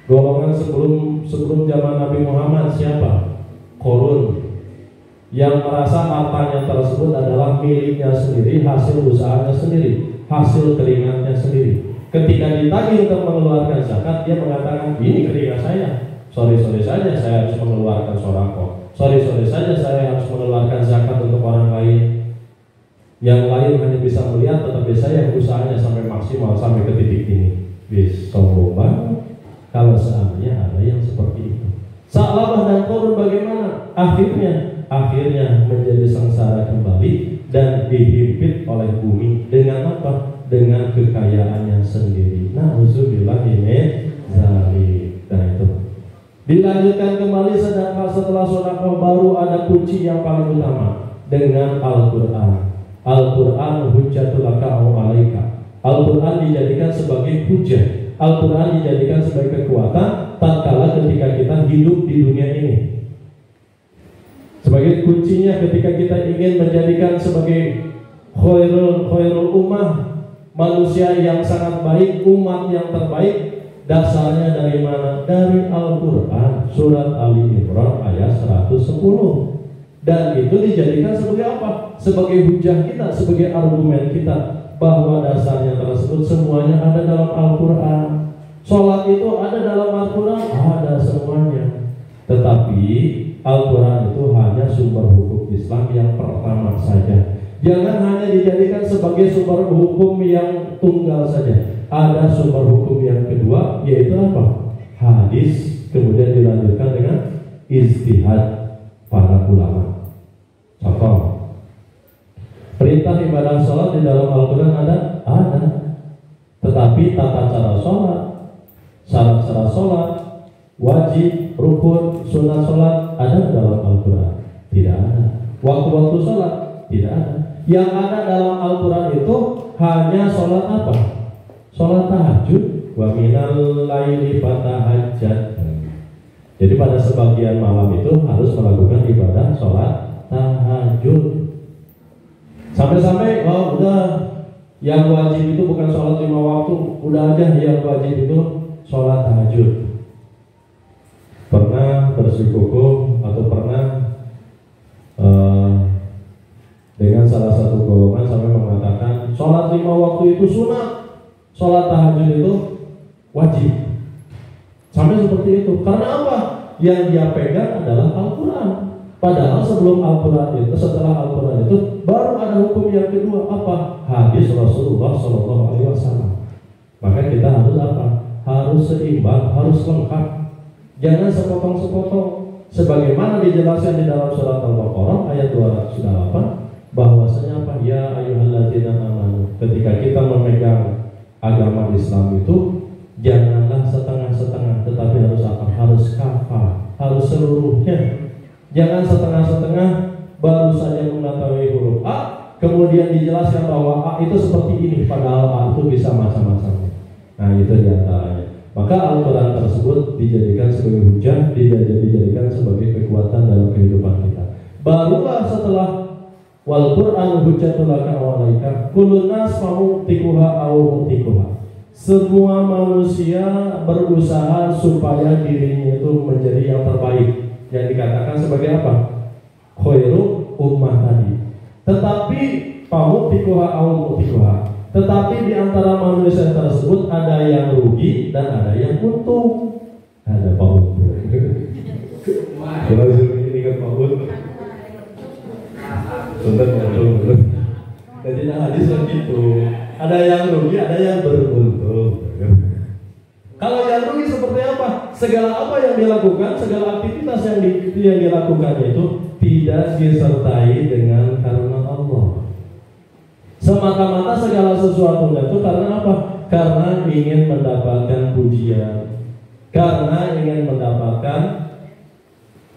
Golongan sebelum zaman Nabi Muhammad siapa? Korun, yang merasa hartanya tersebut adalah miliknya sendiri, hasil usahanya sendiri, hasil keringatnya sendiri. Ketika ditagih untuk mengeluarkan zakat, dia mengatakan, ini keringat saya, sorry saja saya harus mengeluarkan sodaqah, sorry saja saya harus mengeluarkan zakat untuk orang lain. Yang lain hanya bisa melihat, tetapi saya usahanya sampai maksimal, sampai ke titik ini. Bis, sombong banget kalau seandainya ada yang seperti itu. Sa'labah dan Korun bagaimana? Akhirnya menjadi sengsara kembali dan dihimpit oleh bumi dengan apa? Dengan kekayaannya sendiri. Na'udzubillahi min dzalik. Dan itu dilanjutkan kembali setelah sedekah baru ada kunci yang paling utama dengan Al-Qur'an. Al-Qur'an hujjatul laka aw 'alaika. Al-Qur'an dijadikan sebagai hujjah. Al-Quran dijadikan sebagai kekuatan tatkala ketika kita hidup di dunia ini. Sebagai kuncinya ketika kita ingin menjadikan sebagai khairul ummah, manusia yang sangat baik, umat yang terbaik, dasarnya dari mana? Dari Al-Quran, surat Ali Imran ayat 110. Dan itu dijadikan sebagai apa? Sebagai hujah kita, sebagai argumen kita, bahwa dasarnya tersebut semuanya ada dalam Al-Quran. Sholat itu ada dalam Al-Quran, ada semuanya. Tetapi Al-Quran itu hanya sumber hukum Islam yang pertama saja. Jangan hanya dijadikan sebagai sumber hukum yang tunggal saja. Ada sumber hukum yang kedua, yaitu apa? Hadis, kemudian dilanjutkan dengan ijtihad para ulama. Contoh, perintah ibadah sholat di dalam Al-Quran ada. Tetapi tata cara sholat, syarat-syarat sholat, wajib, rukun, sunat sholat ada dalam Al-Quran? Tidak ada. Waktu-waktu sholat tidak ada. Yang ada dalam Al-Quran itu hanya sholat apa? Sholat tahajud. Wa minal laili fatahajjad. Jadi pada sebagian malam itu harus melakukan ibadah sholat tahajud. Sampai-sampai, udah yang wajib itu bukan sholat 5 waktu, udah aja yang wajib itu sholat tahajud. Pernah bersikukuh atau pernah dengan salah satu golongan sampai mengatakan sholat 5 waktu itu sunat, sholat tahajud itu wajib. Sampai seperti itu. Karena apa? Yang dia pegang adalah Al-Quran. Padahal sebelum Al-Quran itu, setelah Al-Quran itu baru ada hukum yang kedua, apa? Hadis Rasulullah SAW. Maka kita harus apa? Harus seimbang, harus lengkap. Jangan sepotong-sepotong. Sebagaimana dijelaskan di dalam surat Al-Baqarah ayat 208, bahwasanya apa? Ya ayyuhalladzina amanu. Ketika kita memegang agama Islam itu, janganlah setengah-setengah, tetapi harus apa? Harus kafah, harus seluruhnya. Jangan setengah-setengah baru saja mengetahui huruf A, kemudian dijelaskan bahwa A itu seperti ini, padahal A itu bisa macam-macam. Nah itu diantaranya. Maka Al-Quran tersebut dijadikan sebagai hujah, dijadikan sebagai kekuatan dalam kehidupan kita. Barulah setelah wal Quran hujjatul laka wa 'alaika, kullun nas mamutikuha aw mutikuha. Semua manusia berusaha supaya dirinya itu menjadi yang terbaik, yang dikatakan sebagai apa? Khairu ummah tadi. Tetapi pamutikuha aw mutikuha. Tetapi di antara manusia tersebut ada yang rugi dan ada yang untung. Ada Pak Untung. Kalau ini kan Pak Untung. Sudah untung. Jadi hadis begitu. Ada yang rugi, ada yang beruntung. Kalau yang rugi seperti apa? Segala apa yang dilakukan, segala aktivitas yang dilakukan itu tidak disertai dengan karena Allah. Semata-mata segala sesuatunya itu karena apa? Karena ingin mendapatkan pujian, karena ingin mendapatkan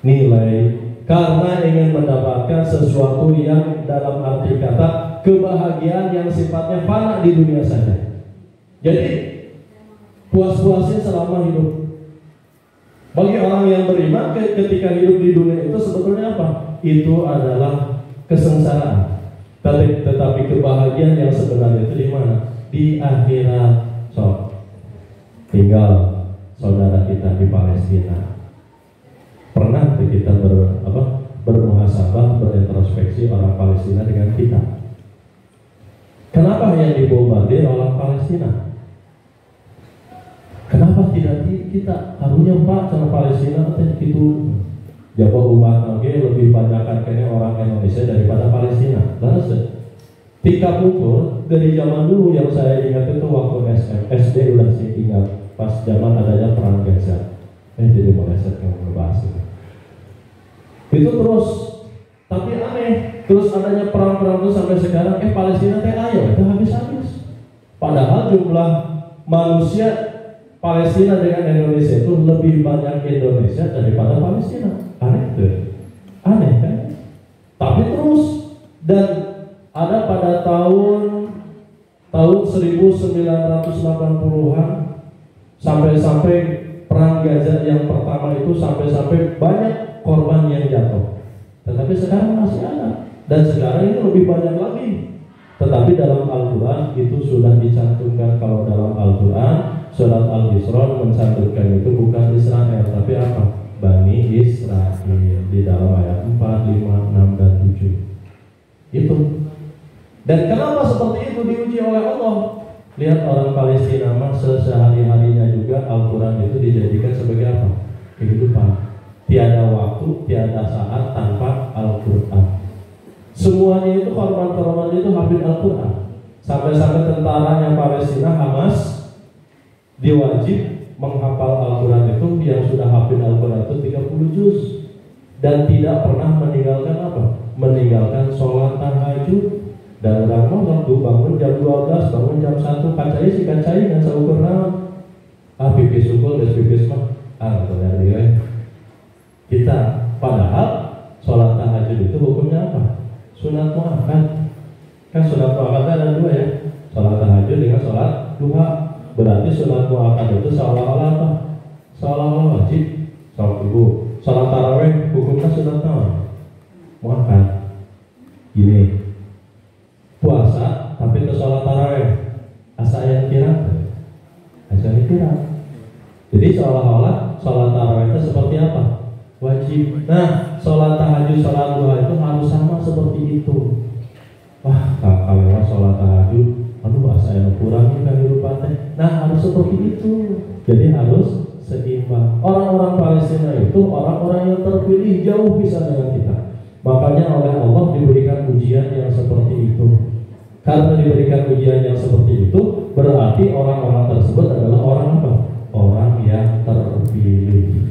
nilai, karena ingin mendapatkan sesuatu yang dalam arti kata kebahagiaan yang sifatnya fana di dunia saja. Jadi puas-puasnya selama hidup. Bagi orang yang beriman ketika hidup di dunia itu sebetulnya apa? Itu adalah kesengsaraan. Tetapi kebahagiaan yang sebenarnya itu di mana? Di akhirat. So, tinggal saudara kita di Palestina? Pernah kita bermuhasabah, berintrospeksi orang Palestina dengan kita? Kenapa yang dibombardir orang Palestina? Kenapa tidak kita? Harusnya Pak, cara Palestina itu jawa umat lebih banyak kayaknya orang Indonesia daripada Palestina. Lalu tingkat ukur dari zaman dulu yang saya ingat itu waktu SD udah sih ingat pas zaman adanya perang Gaza. Jadi meleset yang ngebahas itu terus, tapi aneh, terus adanya perang-perang itu sampai sekarang, Palestina ayo itu habis-habis. Padahal jumlah manusia Palestina dengan Indonesia itu lebih banyak Indonesia daripada Palestina. Aneh tuh, aneh kan? Tapi terus, dan ada pada tahun 1980-an sampai perang Gaza yang pertama itu sampai banyak korban yang jatuh. Tetapi sekarang masih ada, dan sekarang ini lebih banyak lagi. Tetapi dalam Al-Quran itu sudah dicantumkan. Kalau dalam Al-Quran surat Al-Isra mencantumkan itu bukan Israel, tapi apa? Bani Israel di dalam ayat 4, 5, 6, dan 7 itu. Dan kenapa seperti itu diuji oleh Allah? Lihat orang Palestina sehari-harinya juga Al-Quran itu dijadikan sebagai apa? Kehidupan. Tiada waktu, tiada saat tanpa Al-Quran. Semuanya itu korban-korban itu hafid Al-Quran. Sampai-sampai tentaranya Palestina Hamas diwajib menghafal Al-Quran itu, yang sudah hafid Al-Quran itu 30 juz, dan tidak pernah meninggalkan apa? Meninggalkan sholat tahajud. Dan orang waktu bangun jam 12, bangun jam 1, kacai nggak saukur naon. Pipis sukul, dan pipis mah dari kita. Padahal sholat tahajud itu hukumnya apa? Sunat muakkad. Kan sunat muakkad ada dua ya, sholat tahajud dengan sholat duha. Berarti sunat muakkad itu seolah-olah apa? Seolah-olah wajib. Sholat tarawih hukumnya sunat muakkad. Gini, puasa tapi ke sholat tarawih asa yang kira. Jadi seolah-olah sholat tarawih itu seperti apa? Wajib. Nah, sholat tahajud, sholat duha itu harus sama seperti itu. Wah, kalau sholat tahajud, asa yang kurang kan lupa teh. Nah, harus seperti itu. Jadi harus seimbang. Orang-orang Palestina itu orang-orang yang terpilih jauh bisa dengan kita. Makanya oleh Allah diberikan ujian yang seperti itu. Karena diberikan ujian yang seperti itu, berarti orang-orang tersebut adalah orang apa? Orang yang terpilih.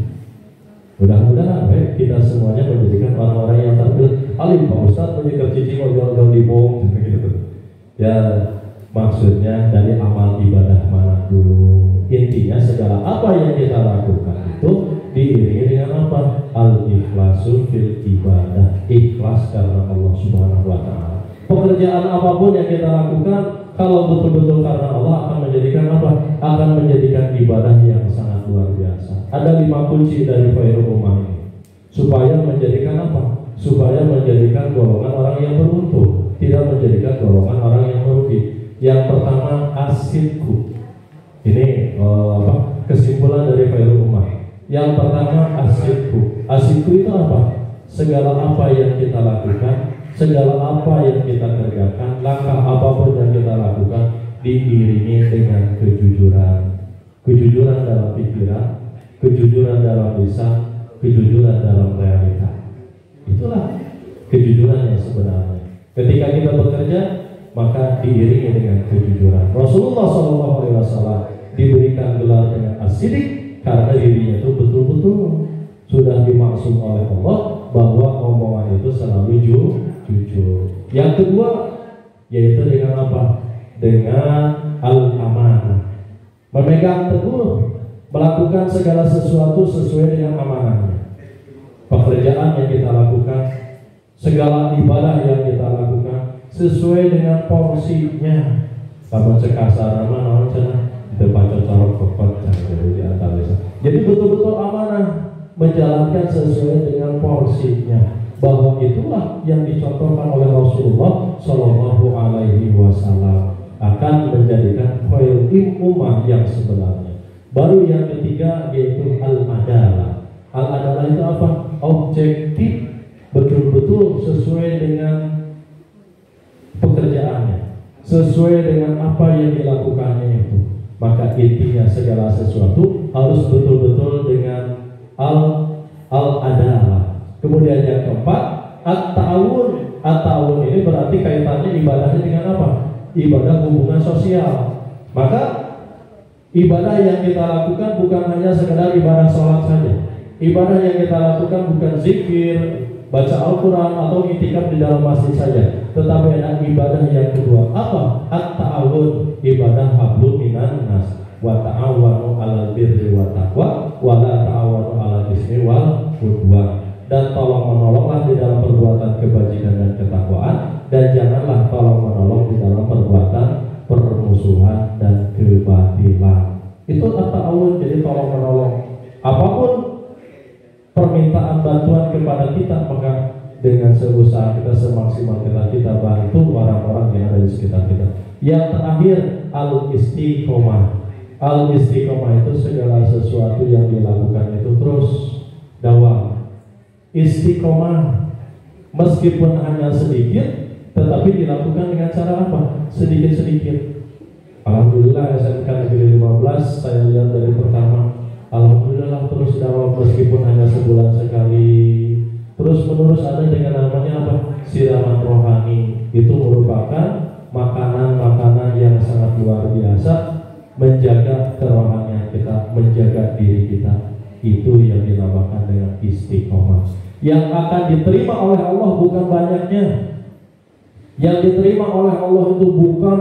Mudah-mudahan kita semuanya menjadikan orang-orang yang terpilih. Alim Pak Ustadz menyikap cici ngobrol di bom gitu. Ya, maksudnya dari amal ibadah mana dulu. Intinya segala apa yang kita lakukan itu diiringi dengan apa? Al-ikhlasu fil ibadah. Ikhlas karena Allah Subhanahu wa ta'ala. Pekerjaan apapun yang kita lakukan, kalau betul-betul karena Allah, akan menjadikan apa? Akan menjadikan ibadah yang sangat luar biasa. Ada 5 kunci dari Khairul Ummah ini, supaya menjadikan apa? Supaya menjadikan golongan orang yang beruntung, tidak menjadikan golongan orang yang merugi. Yang pertama, asidku. Ini kesimpulan dari Khairul Ummah. Yang pertama, asidku. Asidku itu apa? Segala apa yang kita lakukan, segala apa yang kita kerjakan, langkah apapun yang kita lakukan diiringi dengan kejujuran. Kejujuran dalam pikiran, kejujuran dalam lisan, kejujuran dalam realita. Itulah kejujuran yang sebenarnya. Ketika kita bekerja, maka diiringi dengan kejujuran. Rasulullah SAW diberikan gelar dengan as-sidiq karena dirinya itu betul-betul sudah dimaksud oleh Allah bahwa omongan itu selalu jujur. Yang kedua yaitu dengan apa? Dengan al-amanah. Memegang teguh, melakukan segala sesuatu sesuai dengan amanahnya. Pekerjaan yang kita lakukan, segala ibadah yang kita lakukan sesuai dengan porsinya. Kalau cekasar nama itu baca corok kokot jadi di antara. Jadi betul-betul amanah, menjalankan sesuai dengan porsinya. Bahwa itulah yang dicontohkan oleh Rasulullah Shallallahu Alaihi Wasallam akan menjadikan khairul ummah yang sebenarnya. Baru yang ketiga yaitu al-adalah. Al-adalah itu apa? Objektif, betul-betul sesuai dengan pekerjaannya, sesuai dengan apa yang dilakukannya itu. Maka intinya segala sesuatu harus betul-betul dengan al-adalah. Kemudian yang keempat, at-ta'awun. At-ta'awun ini berarti kaitannya ibadahnya dengan apa? Ibadah hubungan sosial. Maka ibadah yang kita lakukan bukan hanya sekedar ibadah sholat saja. Ibadah yang kita lakukan bukan zikir, baca Al-Quran atau i'tikaf di dalam masjid saja, tetapi ada ibadah yang kedua. Apa? At-ta'awun, ibadah hablum minan nas, wa ta'awanu 'alal birri wa taqwa wa la ta'awanu 'alal ismi wal udwan. Dan tolong menolonglah di dalam perbuatan kebajikan dan ketakwaan, dan janganlah tolong menolong di dalam perbuatan permusuhan dan kebatilan. Itu at-ta'awun, jadi tolong menolong. Apapun permintaan bantuan kepada kita, maka dengan seusaha kita, semaksimal kita bantu orang-orang yang ada di sekitar kita. Yang terakhir, al-istiqomah. Al-istiqomah itu segala sesuatu yang dilakukan itu terus dawam. Istiqomah meskipun hanya sedikit, tetapi dilakukan dengan cara apa? Sedikit-sedikit. Alhamdulillah SMK Negeri 15 saya lihat dari pertama, alhamdulillah terus dakwah meskipun hanya sebulan sekali. Terus menerus ada dengan namanya apa? Siraman rohani. Itu merupakan makanan-makanan yang sangat luar biasa, menjaga kerohanian kita, menjaga diri kita. Itu yang dinamakan dengan istiqomah. Yang akan diterima oleh Allah bukan banyaknya. Yang diterima oleh Allah itu bukan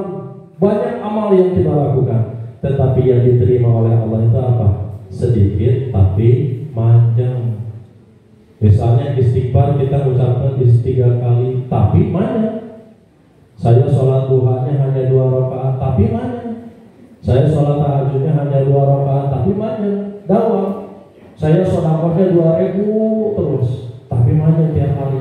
banyak amal yang kita lakukan, tetapi yang diterima oleh Allah itu apa? Sedikit tapi panjang. Misalnya istighfar kita ucapkan 3 kali tapi banyak. Saya sholat duhanya hanya 2 rakaat tapi banyak. Saya sholat tahajudnya hanya 2 rakaat tapi banyak. Dakwah saya sedekahnya 2.000 terus tapi banyak tiap hari.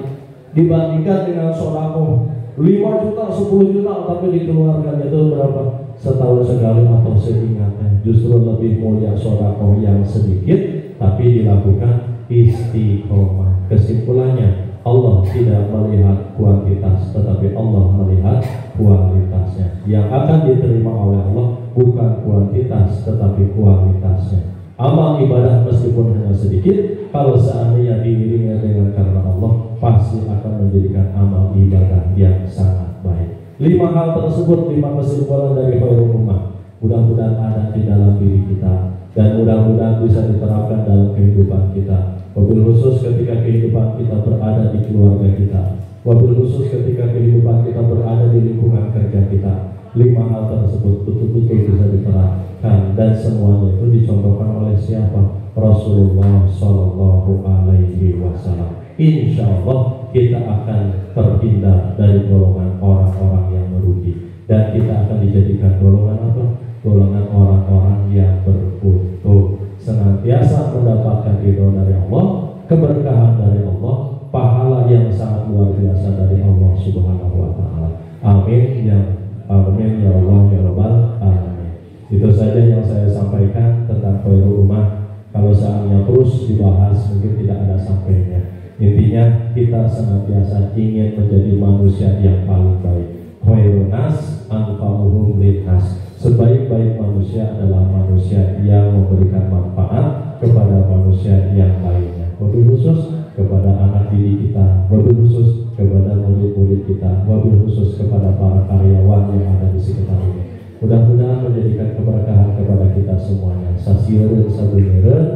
Dibandingkan dengan sedekah 5 juta, 10 juta tapi dikeluarkan itu berapa? Setahun sekali atau seingatnya. Justru lebih mulia sedekah yang sedikit tapi dilakukan istiqomah. Kesimpulannya, Allah tidak melihat kuantitas, tetapi Allah melihat kualitasnya. Yang akan diterima oleh Allah bukan kuantitas, tetapi kualitasnya. Amal ibadah meskipun hanya sedikit, kalau seandainya diiringi dengan karena Allah, pasti akan menjadikan amal ibadah yang sangat baik. 5 hal tersebut, 5 kesimpulan dari Khairul Ummah, mudah-mudahan ada di dalam diri kita, dan mudah-mudahan bisa diterapkan dalam kehidupan kita. Wabil khusus ketika kehidupan kita berada di keluarga kita, wabil khusus ketika kehidupan kita berada di lingkungan kerja kita. 5 hal tersebut betul-betul bisa diterapkan, dan semuanya itu dicontohkan oleh siapa? Rasulullah Shallallahu Alaihi Wasallam. Insya Allah kita akan terhindar dari golongan orang-orang yang merugi, dan kita akan dijadikan golongan apa? Golongan orang-orang yang beruntung, senantiasa mendapatkan ridho dari Allah, keberkahan dari Allah, pahala yang sangat luar biasa dari Allah Subhanahu Wa Taala. Amin ya amin ya Allah ya Rabbal alamin. Itu saja yang saya sampaikan tentang Khairul Ummah. Kalau seandainya terus dibahas mungkin tidak ada sampainya. Intinya kita senantiasa ingin menjadi manusia yang paling baik. Khairun nas anfa'uhum linnas. Sebaik-baik manusia adalah manusia yang memberikan manfaat kepada manusia yang lainnya. Wabil khusus kepada anak didik kita, wabil khusus kepada murid-murid kita, wabil khusus kepada para karyawan yang ada di sekitar ini. Mudah-mudahan menjadikan keberkahan kepada kita semuanya. Sasieureun sabeuneureun,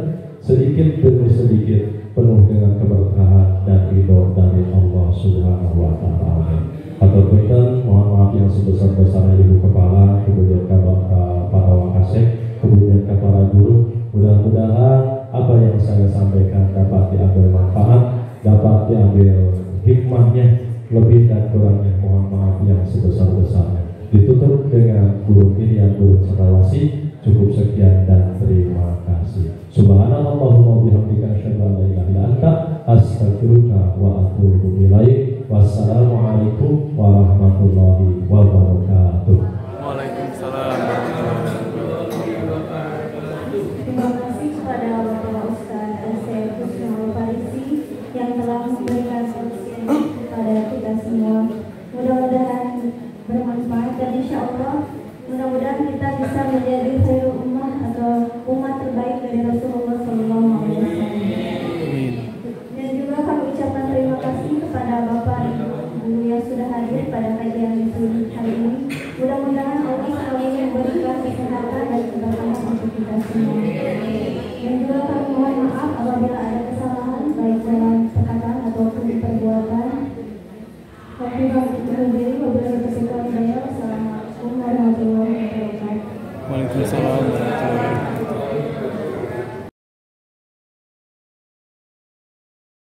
sedikit demi sedikit penuh dengan keberkahan dan ridho dari Allah Subhanahu Wa Taala. Aturkeun mohon maaf yang sebesar-besarnya Ibu Kepala, kemudian para wakasek, kemudian para guru. Mudah-mudahan apa yang saya sampaikan dapat diambil manfaat, dapat diambil hikmahnya, lebih dan kurangnya mohon maaf yang sebesar-besarnya. Ditutup dengan huruf Irian, huruf Cendrawasih. Cukup sekian dan terima kasih. Subhanallahumma bihamdika asyhadu an la ilaha illa anta astaghfiruka wa atubu ilaik. Wassalamualaikum warahmatullahi wabarakatuh. Waalaikumsalam warahmatullahi wabarakatuh. memberikan solusi kepada kita semua. Mudah-mudahan bermanfaat dan insya Allah mudah-mudahan kita bisa menjadi khairul ummah atau umat terbaik dari Rasulullah SAW. Dan juga kami ucapkan terima kasih kepada Bapak Ibu Guru yang sudah hadir pada kajian hari ini. Mudah-mudahan Allah selalu memberikan kesehatan dan keberkahan untuk kita semua. Dan juga kami mohon maaf apabila ada kesalahan baik dalam perkataan ataupun perbuatan. Wassalamualaikum warahmatullahi wabarakatuh. Waalaikumsalam warahmatullahi wabarakatuh.